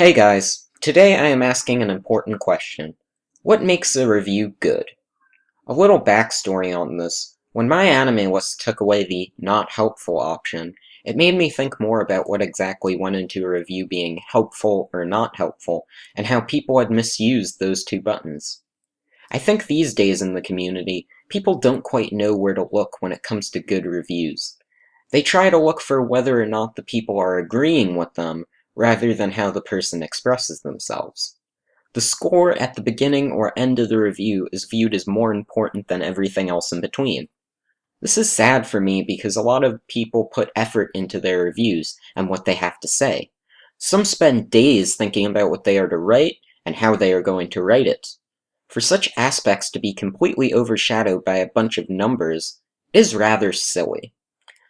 Hey guys, today I am asking an important question. What makes a review good? A little backstory on this. When my anime list took away the not helpful option, it made me think more about what exactly went into a review being helpful or not helpful, and how people had misused those two buttons. I think these days in the community, people don't quite know where to look when it comes to good reviews. They try to look for whether or not the people are agreeing with them, rather than how the person expresses themselves. The score at the beginning or end of the review is viewed as more important than everything else in between. This is sad for me because a lot of people put effort into their reviews and what they have to say. Some spend days thinking about what they are to write and how they are going to write it. For such aspects to be completely overshadowed by a bunch of numbers is rather silly.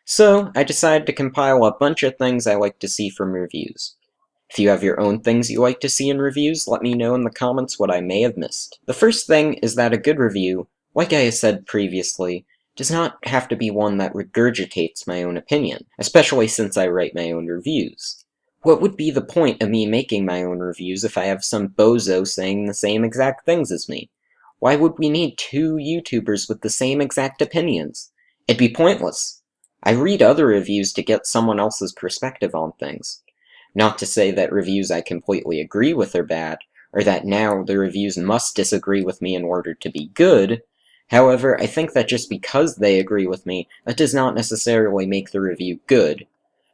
So, I decided to compile a bunch of things I like to see from reviews. If you have your own things you like to see in reviews, let me know in the comments what I may have missed. The first thing is that a good review, like I said previously, does not have to be one that regurgitates my own opinion, especially since I write my own reviews. What would be the point of me making my own reviews if I have some bozo saying the same exact things as me? Why would we need two YouTubers with the same exact opinions? It'd be pointless. I read other reviews to get someone else's perspective on things. Not to say that reviews I completely agree with are bad, or that now the reviews must disagree with me in order to be good. However, I think that just because they agree with me, that does not necessarily make the review good.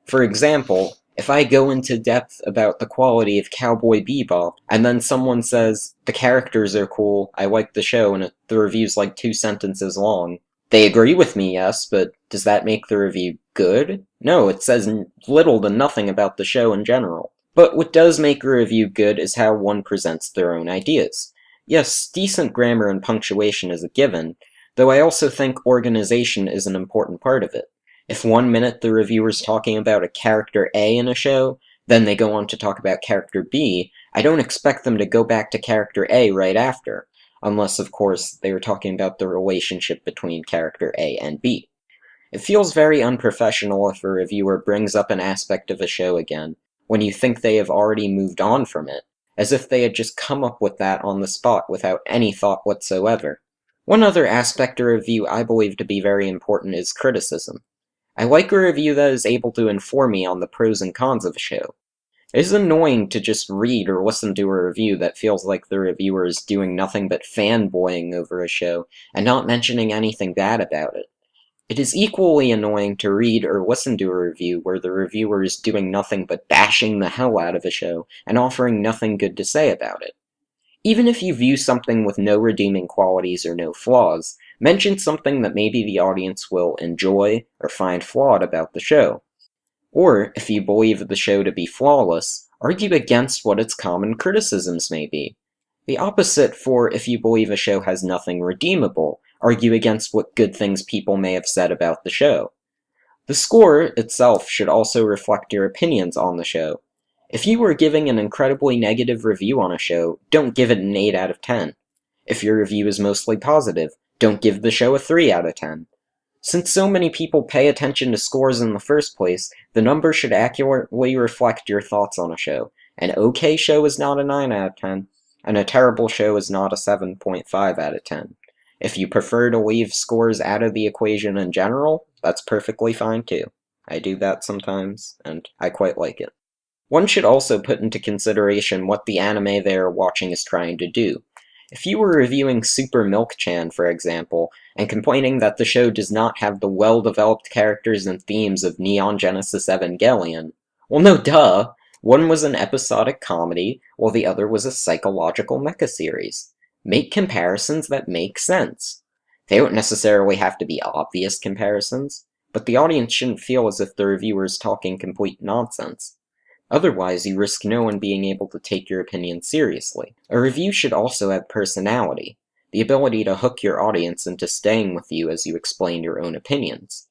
For example, if I go into depth about the quality of Cowboy Bebop, and then someone says, the characters are cool, I like the show, and the review's like 2 sentences long, they agree with me, yes, but does that make the review good? No, it says little to nothing about the show in general. But what does make a review good is how one presents their own ideas. Yes, decent grammar and punctuation is a given, though I also think organization is an important part of it. If 1 minute the reviewer's talking about a character A in a show, then they go on to talk about character B, I don't expect them to go back to character A right after, unless, of course, they were talking about the relationship between character A and B. It feels very unprofessional if a reviewer brings up an aspect of a show again, when you think they have already moved on from it, as if they had just come up with that on the spot without any thought whatsoever. One other aspect of review I believe to be very important is criticism. I like a review that is able to inform me on the pros and cons of a show. It is annoying to just read or listen to a review that feels like the reviewer is doing nothing but fanboying over a show and not mentioning anything bad about it. It is equally annoying to read or listen to a review where the reviewer is doing nothing but bashing the hell out of a show and offering nothing good to say about it. Even if you view something with no redeeming qualities or no flaws, mention something that maybe the audience will enjoy or find flawed about the show. Or, if you believe the show to be flawless, argue against what its common criticisms may be. The opposite for if you believe a show has nothing redeemable, argue against what good things people may have said about the show. The score itself should also reflect your opinions on the show. If you were giving an incredibly negative review on a show, don't give it an 8 out of 10. If your review is mostly positive, don't give the show a 3 out of 10. Since so many people pay attention to scores in the first place, the number should accurately reflect your thoughts on a show. An okay show is not a 9 out of 10, and a terrible show is not a 7.5 out of 10. If you prefer to leave scores out of the equation in general, that's perfectly fine too. I do that sometimes, and I quite like it. One should also put into consideration what the anime they are watching is trying to do. If you were reviewing Super Milk-chan, for example, and complaining that the show does not have the well-developed characters and themes of Neon Genesis Evangelion, well, no duh! One was an episodic comedy, while the other was a psychological mecha series. Make comparisons that make sense. They don't necessarily have to be obvious comparisons, but the audience shouldn't feel as if the reviewer is talking complete nonsense. Otherwise, you risk no one being able to take your opinion seriously. A review should also have personality, the ability to hook your audience into staying with you as you explain your own opinions.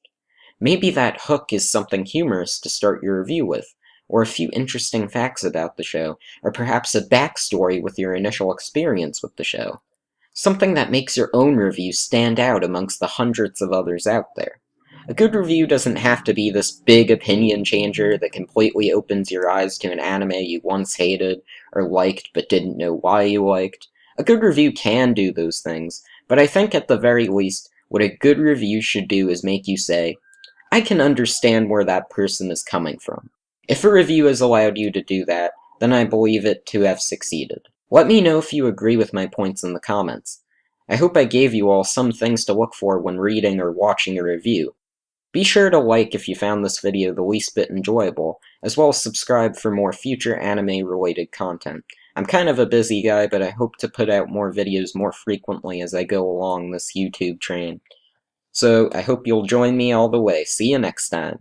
Maybe that hook is something humorous to start your review with, or a few interesting facts about the show, or perhaps a backstory with your initial experience with the show. Something that makes your own review stand out amongst the hundreds of others out there. A good review doesn't have to be this big opinion changer that completely opens your eyes to an anime you once hated or liked but didn't know why you liked. A good review can do those things, but I think at the very least, what a good review should do is make you say, I can understand where that person is coming from. If a review has allowed you to do that, then I believe it to have succeeded. Let me know if you agree with my points in the comments. I hope I gave you all some things to look for when reading or watching a review. Be sure to like if you found this video the least bit enjoyable, as well as subscribe for more future anime-related content. I'm kind of a busy guy, but I hope to put out more videos more frequently as I go along this YouTube train. So, I hope you'll join me all the way. See you next time.